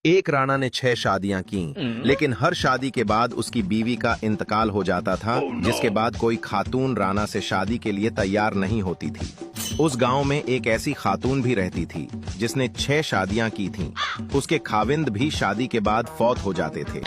एक राणा ने 6 शादियां की, लेकिन हर शादी के बाद उसकी बीवी का इंतकाल हो जाता था, जिसके बाद कोई खातून राणा से शादी के लिए तैयार नहीं होती थी। उस गांव में एक ऐसी खातून भी रहती थी जिसने 6 शादियां की थीं। उसके खाविंद भी शादी के बाद फौत हो जाते थे।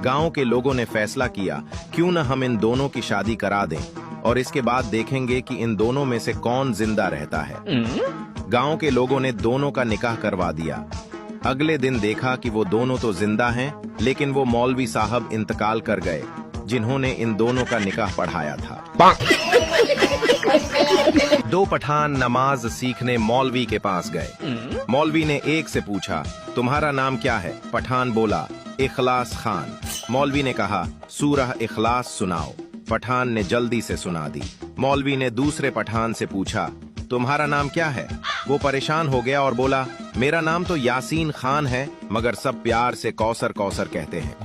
गांव के लोगों ने फैसला किया, क्यों न हम इन दोनों की शादी करा दें और इसके बाद देखेंगे कि इन दोनों में से कौन जिंदा रहता है। गांव के लोगों ने दोनों का निकाह करवा दिया। अगले दिन देखा कि वो दोनों तो जिंदा हैं, लेकिन वो मौलवी साहब इंतकाल कर गए जिन्होंने इन दोनों का निकाह पढ़ाया था। 2 पठान नमाज सीखने मौलवी के पास गए। मौलवी ने एक से पूछा, तुम्हारा नाम क्या है? पठान बोला, इखलास खान। मौलवी ने कहा, सूरह इखलास सुनाओ। पठान ने जल्दी से सुना दी। मौलवी ने दूसरे पठान से पूछा, तुम्हारा नाम क्या है? वो परेशान हो गया और बोला, मेरा नाम तो यासीन खान है, मगर सब प्यार से कौसर कौसर कहते हैं।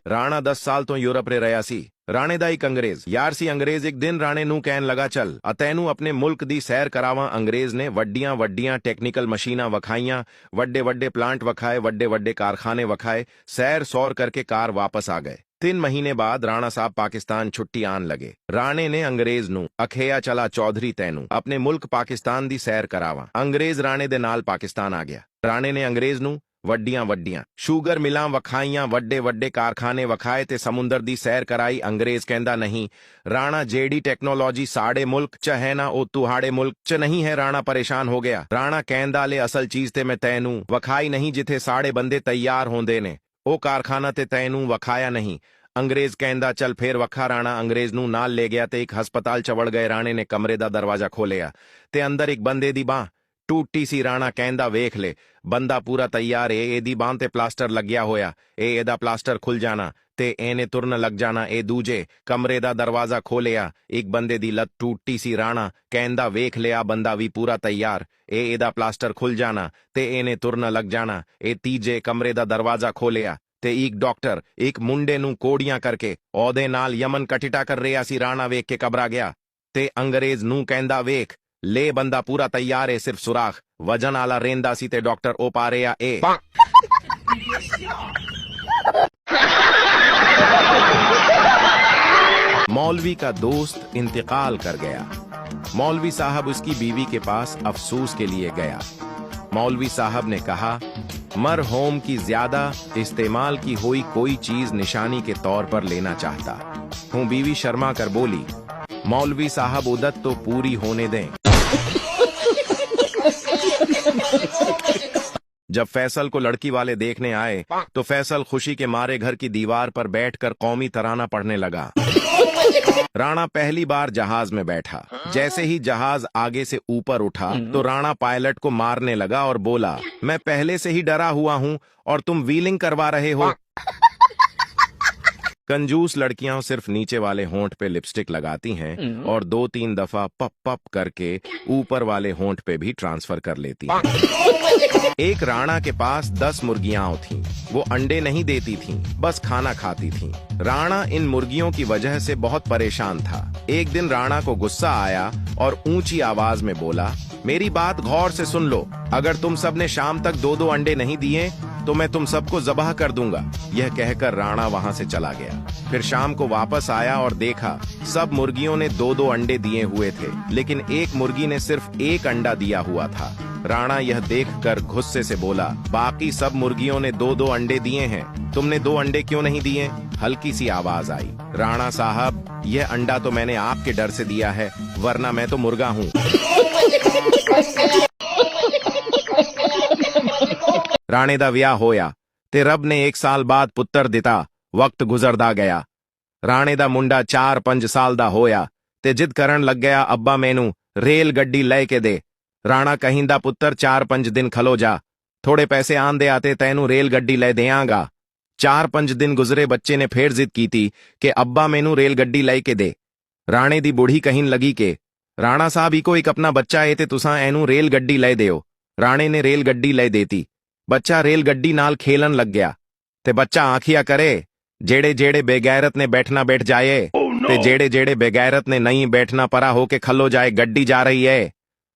राणा 10 साल तो यूरोप रे रहा सी। राणे दा एक अंग्रेज यार सी अंग्रेज एक दिन राणे नू कहन लगा, चल अतैनू अपने मुल्क दी सैर करावा। अंग्रेज ने वड्डियां वड्डियां टेक्निकल मशीना वखाइयां, वड्डे वड्डे प्लांट वखाए, वड्डे वड्डे कारखाने वखाए। सैर सौर करके कार वापस आ गए। 3 महीने बाद राणा साहब पाकिस्तान छुट्टी आन लगे। राणे ने अंग्रेज नू अखेया, चला चौधरी तैनू अपने मुल्क पाकिस्तान दी सैर करावा। अंग्रेज राणे दे नाल पाकिस्तान आ गया। राणे ने अंग्रेज नू वड्डियां वड्डियां शूगर मिलां वखाइयां, वड्डे वड्डे कारखाने वखाए ते समुंदर दी सैर कराई। अंग्रेज कहंदा, नहीं राणा, जेडी टेक्नोलॉजी साड़े मुल्क च है ना, ओ तुहाड़े मुल्क च नहीं है। राणा परेशान हो गया। राणा कहंदा, ले असल चीज ते मैं तैनू वखाई नहीं जिथे साड़े बंदे तैयार होंदे ने, ओ कारखाना ते तैनू वखाया नहीं। अंग्रेज कहंदा, चल फिर वखा। राणा अंग्रेज नू नाल ले गया ते एक हस्पताल चवड़ गए। राणे ने कमरे दा दरवाजा खोलिया ते अंदर एक बंदे दी बांह टूटी सी। राणा कहंदा, वेख ले बंदा पूरा तैयार है, एदी बांह ते प्लास्टर लग्या होया, एदा प्लास्टर खुल जाना ते एने तुरन लग जाना। ए दूजे कमरे दा दरवाजा खोलिया, एक बंदे दी लत टूटी सी। राणा कहंदा, वेख लिया बंदा भी पूरा तैयार, एदा प्लास्टर खुल जाना ते एने तुरन लग जाना। ए तीजे कमरे दा दरवाजा खोलिया ते एक डॉक्टर एक मुंडे नू कोड़ियां करके औदे नाल यमन कटिटा कर रिया सी। राणा वेख के घबरा गया ते अंग्रेज नू कहंदा, वेख ले बंदा पूरा तैयार है, सिर्फ सुराख वजन आला रेंदा सी ते डॉक्टर ओ पा रिया ए। मौलवी का दोस्त इंतकाल कर गया। मौलवी साहब उसकी बीवी के पास अफसोस के लिए गया। मौलवी साहब ने कहा, मरहूम की ज्यादा इस्तेमाल की हुई कोई चीज निशानी के तौर पर लेना चाहता हूँ। बीवी शर्मा कर बोली, मौलवी साहब उदत तो पूरी होने दें। जब फैसल को लड़की वाले देखने आए तो फैसल खुशी के मारे घर की दीवार पर बैठकर कौमी तराना पढ़ने लगा। राणा पहली बार जहाज में बैठा। जैसे ही जहाज आगे से ऊपर उठा तो राणा पायलट को मारने लगा और बोला, मैं पहले से ही डरा हुआ हूं और तुम व्हीलिंग करवा रहे हो। कंजूस लड़कियां सिर्फ नीचे वाले होंठ पे लिपस्टिक लगाती हैं और 2-3 दफा पप पप करके ऊपर वाले होंठ पे भी ट्रांसफर कर लेती हैं। एक राणा के पास 10 मुर्गियां थीं। वो अंडे नहीं देती थीं, बस खाना खाती थीं। राणा इन मुर्गियों की वजह से बहुत परेशान था। एक दिन राणा को गुस्सा आया और ऊंची आवाज में बोला, मेरी बात गौर से सुन लो, अगर तुम सबने शाम तक 2-2 अंडे नहीं दिए तो मैं तुम सबको जबाह कर दूंगा। यह कहकर राणा वहां से चला गया। फिर शाम को वापस आया और देखा सब मुर्गियों ने 2-2 अंडे दिए हुए थे, लेकिन एक मुर्गी ने सिर्फ 1 अंडा दिया हुआ था। राणा यह देखकर गुस्से से बोला, बाकी सब मुर्गियों ने 2-2 अंडे दिए हैं, तुमने 2 अंडे क्यों नहीं दिए? हल्की सी आवाज आई, राणा साहब यह अंडा तो मैंने आपके डर से दिया है, वरना मैं तो मुर्गा हूँ। राणे दा विआह होया ते रब ने 1 साल बाद पुत्तर दिता। वक्त गुजरदा गया। राणे दा मुंडा 4-5 साल दा होया ते जिद करन लग गया, अब्बा मैनू रेल गड्डी लै के दे। राणा कहिंदा, पुत्तर 4-5 दिन खलो जा, थोड़े पैसे आन दे आते तैनू रेल गड्डी लै देआंगा। 4-5 दिन गुजरे, बच्चे ने फिर जिद की थी कि अब्बा मैनू रेल गड्डी लै के दे। राणे दी बूढ़ी कहिन लगी के राणा साहब इको एक अपना बच्चा है ते तुसां एनू रेल गड्डी लै देओ। राणे ने रेल गड्डी लै देती। बच्चा रेल गड्डी नाल खेलन लग गया ते बच्चा आखिया करे, जेड़े जेड़े बेगैरत ने बैठना बैठ जाए ते जेड़े जेड़े बेगैरत ने नहीं बैठना परा होके खलो जाए, गड्डी जा रही है।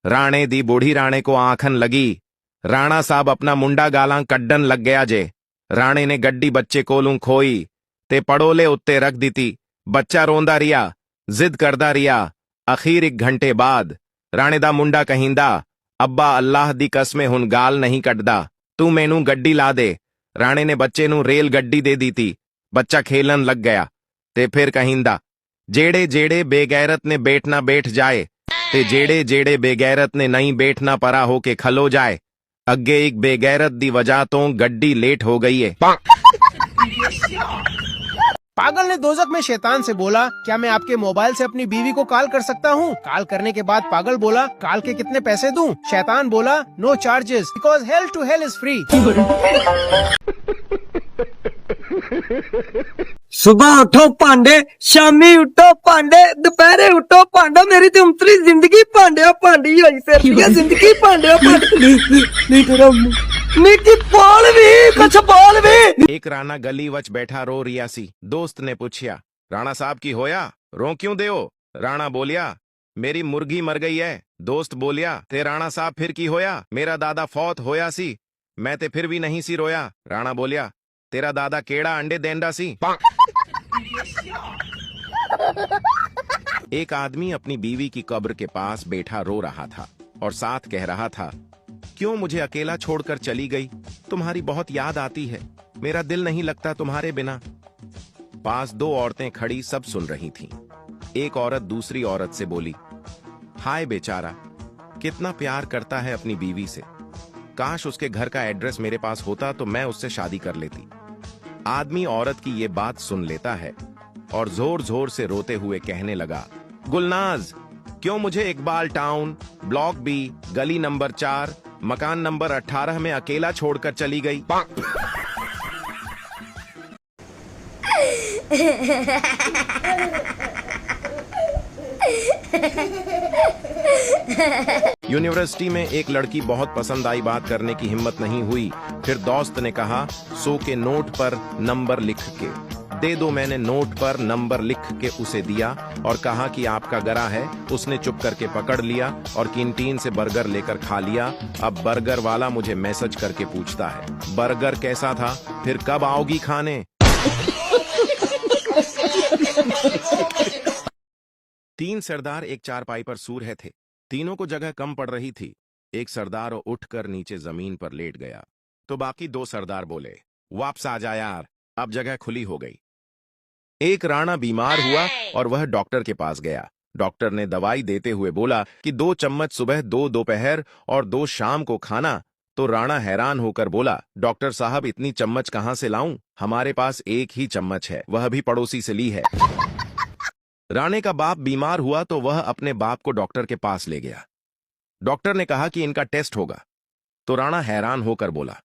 राणे दी बूढ़ी राणे को आंखन लगी राणा साहब अपना मुंडा गालां कड्डन लग गया जे। राणे ने गड्डी बच्चे कोलूं खोई ते पड़ोले उत्ते रख दी थी। बच्चा रोंदा रिया, जिद करदा रिया। अखीर 1 घंटे बाद राणे दा मुंडा कहिंदा, अब्बा अल्लाह दी कसमे हुन गाल नहीं कटदा, तू मैनू गड्डी ला दे। राणे ने बच्चे नू रेल गड्डी दे दी थी। बच्चा खेलन लग गया ते फिर कहिंदा, जेड़े जेड़े बेगैरत ने बैठना बैठ जाए ते जेड़े जेड़े बेगैरत ने नहीं बैठना परा होके खलो जाए। अग्गे एक बेगैरत दी वजह तो गड्डी लेट हो गई है। पागल ने दोजक में शैतान से बोला, क्या मैं आपके मोबाइल से अपनी बीवी को कॉल कर सकता हूँ? कॉल करने के बाद पागल बोला, कॉल के कितने पैसे दूं? शैतान बोला, no charges because hell to hell is free. सुबह उठो पांडे, शामी उठो पांडे, दोपहरे उठो पांडा, मेरी तो उमतरी जिंदगी पांडे पांडी होई फिरदी है, जिंदगी पांडे पांडी। नहीं तेरा निकी बोल भी, कुछ बोल भी। एक राणा गली वच बैठा रो रिया सी। दोस्त ने पूछया, राणा साहब की होया, रो क्यों दे हो? राणा बोलिया, मेरी मुर्गी मर गई है। दोस्त बोलिया, ते राणा साहब फिर की होया? मेरा दादा फौत होया सी, मैं ते फिर भी नहीं सी रोया। राणा बोलिया, तेरा दादा केड़ा अंडे देंदा सी। एक आदमी अपनी बीवी की कब्र के पास बैठा रो रहा था और साथ कह रहा था, क्यों मुझे अकेला छोड़कर चली गई? तुम्हारी बहुत याद आती है, मेरा दिल नहीं लगता तुम्हारे बिना। पास 2 औरतें खड़ी सब सुन रही थीं। एक औरत दूसरी औरत से बोली, हाय बेचारा, कितना प्यार करता है अपनी बीवी से। काश उसके घर का एड्रेस मेरे पास होता तो मैं उससे शादी कर लेती। आदमी औरत की ये बात सुन लेता है और जोर जोर से रोते हुए कहने लगा, गुलनाज, क्यों मुझे इकबाल टाउन, ब्लॉक बी, गली नंबर 4, मकान नंबर 18 में अकेला छोड़कर चली गई? यूनिवर्सिटी में एक लड़की बहुत पसंद आई, बात करने की हिम्मत नहीं हुई। फिर दोस्त ने कहा, 100 के नोट पर नंबर लिख के दे दो। मैंने नोट पर नंबर लिख के उसे दिया और कहा कि आपका गरा है। उसने चुप करके पकड़ लिया और कैंटीन से बर्गर लेकर खा लिया। अब बर्गर वाला मुझे मैसेज करके पूछता है, बर्गर कैसा था, फिर कब आओगी खाने? 3 सरदार एक चारपाई पर सो रहे थे। तीनों को जगह कम पड़ रही थी। एक सरदार उठकर नीचे जमीन पर लेट गया तो बाकी 2 सरदार बोले, वापस आ जा यार, अब जगह खुली हो गई। एक राणा बीमार हुआ और वह डॉक्टर के पास गया। डॉक्टर ने दवाई देते हुए बोला कि 2 चम्मच सुबह, 2 दोपहर और 2 शाम को खाना। तो राणा हैरान होकर बोला, डॉक्टर साहब इतनी चम्मच कहां से लाऊं? हमारे पास एक ही चम्मच है, वह भी पड़ोसी से ली है। राणे का बाप बीमार हुआ तो वह अपने बाप को डॉक्टर के पास ले गया। डॉक्टर ने कहा कि इनका टेस्ट होगा। तो राणा हैरान होकर बोला,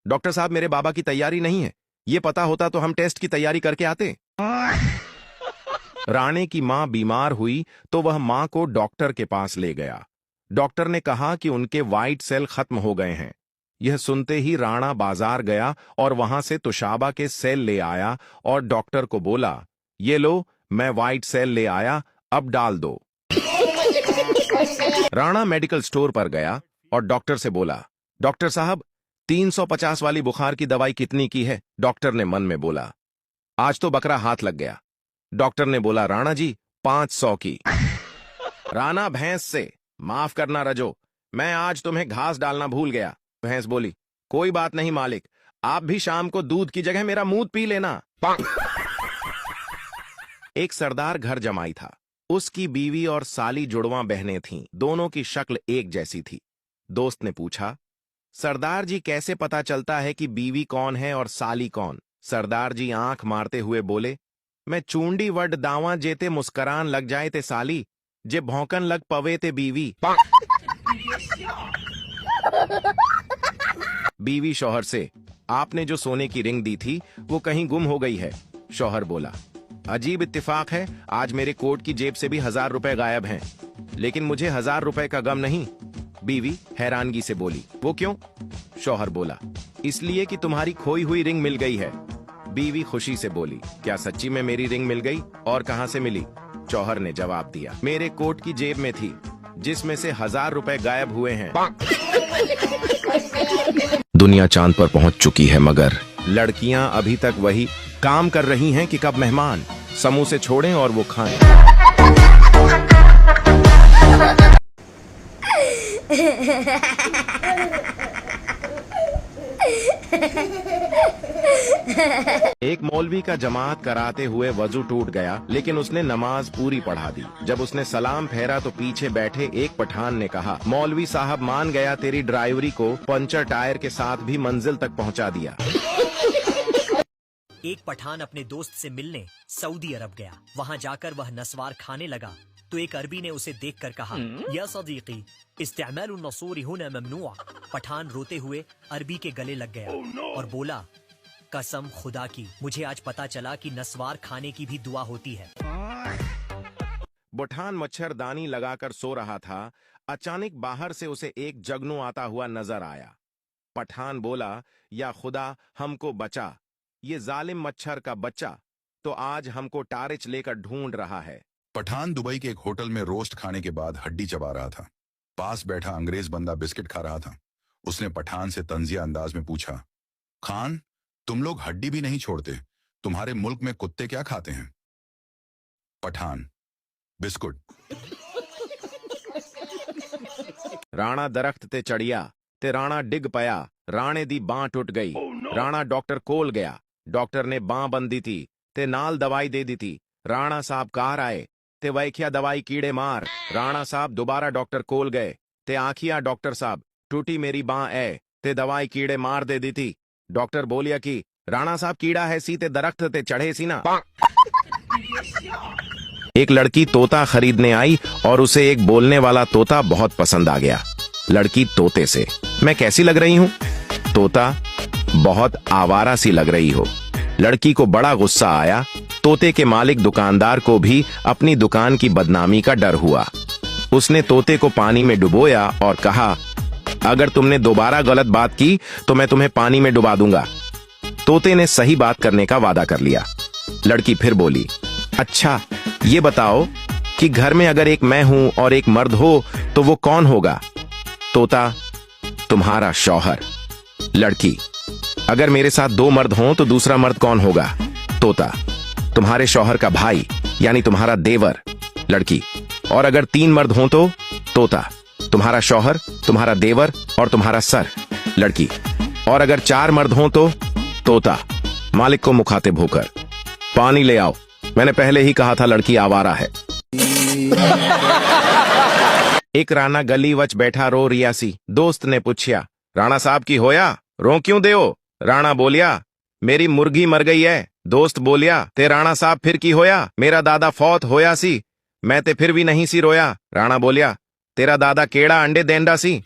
डॉक्टर साहब मेरे बाबा की तैयारी नहीं है, ये पता होता तो हम टेस्ट की तैयारी करके आते। राणे की मां बीमार हुई तो वह मां को डॉक्टर के पास ले गया। डॉक्टर ने कहा कि उनके वाइट सेल खत्म हो गए हैं। यह सुनते ही राणा बाजार गया और वहां से तुशाबा के सेल ले आया और डॉक्टर को बोला, ये लो, मैं वाइट सेल ले आया, अब डाल दो। राणा मेडिकल स्टोर पर गया और डॉक्टर से बोला, डॉक्टर साहब 350 वाली बुखार की दवाई कितनी की है? डॉक्टर ने मन में बोला, आज तो बकरा हाथ लग गया। डॉक्टर ने बोला, राणा जी 500 की। राणा भैंस से, माफ करना रजो, मैं आज तुम्हें घास डालना भूल गया। भैंस बोली, कोई बात नहीं मालिक, आप भी शाम को दूध की जगह मेरा मूत पी लेना। एक सरदार घर जमाई था। उसकी बीवी और साली जुड़वां बहनें थीं। दोनों की शक्ल एक जैसी थी। दोस्त ने पूछा, सरदार जी कैसे पता चलता है कि बीवी कौन है और साली कौन? सरदार जी आंख मारते हुए बोले, मैं चूंडी वड दावा जेते मुस्करान लग जाए ते साली, जे भौंकन लग पवे ते बीवी। बीवी शौहर से, आपने जो सोने की रिंग दी थी वो कहीं गुम हो गई है। शौहर बोला, अजीब इत्तेफाक है, आज मेरे कोट की जेब से भी 1000 रुपए गायब हैं, लेकिन मुझे 1000 रुपए का गम नहीं। बीवी हैरानगी से बोली, वो क्यों? शौहर बोला, इसलिए कि तुम्हारी खोई हुई रिंग मिल गई है। बीवी खुशी से बोली, क्या सच्ची में मेरी रिंग मिल गई? और कहां से मिली? शौहर ने जवाब दिया, मेरे कोट की जेब में थी। जिसमें से 1000 रुपए गायब हुए हैं। दुनिया चांद पर पहुंच चुकी है, मगर लड़कियां अभी तक वही काम कर रही हैं कि कब मेहमान समूह से छोड़ें और वो खाएं। एक मौलवी का जमात कराते हुए वजू टूट गया, लेकिन उसने नमाज पूरी पढ़ा दी। जब उसने सलाम फेरा तो पीछे बैठे एक पठान ने कहा, मौलवी साहब मान गया तेरी ड्राइवरी को, पंचर टायर के साथ भी मंजिल तक पहुंचा दिया। एक पठान अपने दोस्त से मिलने सऊदी अरब गया। वहाँ जाकर वह नस्वार खाने लगा तो एक अरबी ने उसे देखकर कहा, या सदीकी इस्तेमाल नसूरी हुना ममनुआ। पठान रोते हुए अरबी के गले लग गया और बोला, कसम खुदा की, मुझे आज पता चला कि नस्वार खाने की भी दुआ होती है। पठान मच्छरदानी लगाकर सो रहा था। अचानक बाहर से उसे एक जगनू आता हुआ नजर आया। पठान बोला, या खुदा हमको बचा, ये जालिम मच्छर का बच्चा तो आज हमको टारिच लेकर ढूंढ रहा है। पठान दुबई के एक होटल में रोस्ट खाने के बाद हड्डी चबा रहा था। पास बैठा अंग्रेज बंदा बिस्किट खा रहा था। उसने पठान से तंजिया अंदाज में पूछा, खान तुम लोग हड्डी भी नहीं छोड़ते, तुम्हारे मुल्क में कुत्ते क्या खाते हैं? पठान, बिस्कुट। राणा दरख्त ते चढ़िया ते राणा डिग पया, राणे दी बां टूट गई। राणा डॉक्टर कोल गया, डॉक्टर ने बां बंदी थी ते नाल दवाई दे दी थी। राणा साहब कार आए ते वैख्या दवाई कीड़े मार। राणा साहब दोबारा डॉक्टर कोल गए ते आखिया, डॉक्टर साहब टूटी मेरी बां है ते दवाई कीड़े मार दे दी थी। डॉक्टर बोलिया कि राणा साहब कीड़ा है सी ते दरख्त ते चढ़े सी ना। एक लड़की तोता खरीदने आई और उसे एक बोलने वाला तोता बहुत पसंद आ गया। लड़की तोते से, मैं कैसी लग रही हूँ? तोता, बहुत आवारा सी लग रही हो। लड़की को बड़ा गुस्सा आया। तोते के मालिक दुकानदार को भी अपनी दुकान की बदनामी का डर हुआ। उसने तोते को पानी में डुबोया और कहा, अगर तुमने दोबारा गलत बात की तो मैं तुम्हें पानी में डुबा दूंगा। तोते ने सही बात करने का वादा कर लिया। लड़की फिर बोली, अच्छा ये बताओ कि घर में अगर एक मैं हूं और एक मर्द हो तो वो कौन होगा? तोता, तुम्हारा शौहर। लड़की, अगर मेरे साथ 2 मर्द हों तो दूसरा मर्द कौन होगा? तोता, तुम्हारे शौहर का भाई यानी तुम्हारा देवर। लड़की, और अगर 3 मर्द हों तो? तोता, तुम्हारा शौहर, तुम्हारा देवर और तुम्हारा सर। लड़की, और अगर 4 मर्द हों तो? तोता, मालिक को मुखातिब होकर, पानी ले आओ, मैंने पहले ही कहा था लड़की आवारा है। एक राणा गली वच बैठा रो रियासी। दोस्त ने पूछा, राणा साहब की होया, रो क्यों दे हो? राणा बोलिया, मेरी मुर्गी मर गई है। दोस्त बोलिया, ते राणा साहब फिर की होया? मेरा दादा फौत होया सी, मैं ते फिर भी नहीं सी रोया। राणा बोलिया, तेरा दादा केड़ा अंडे देंदा सी।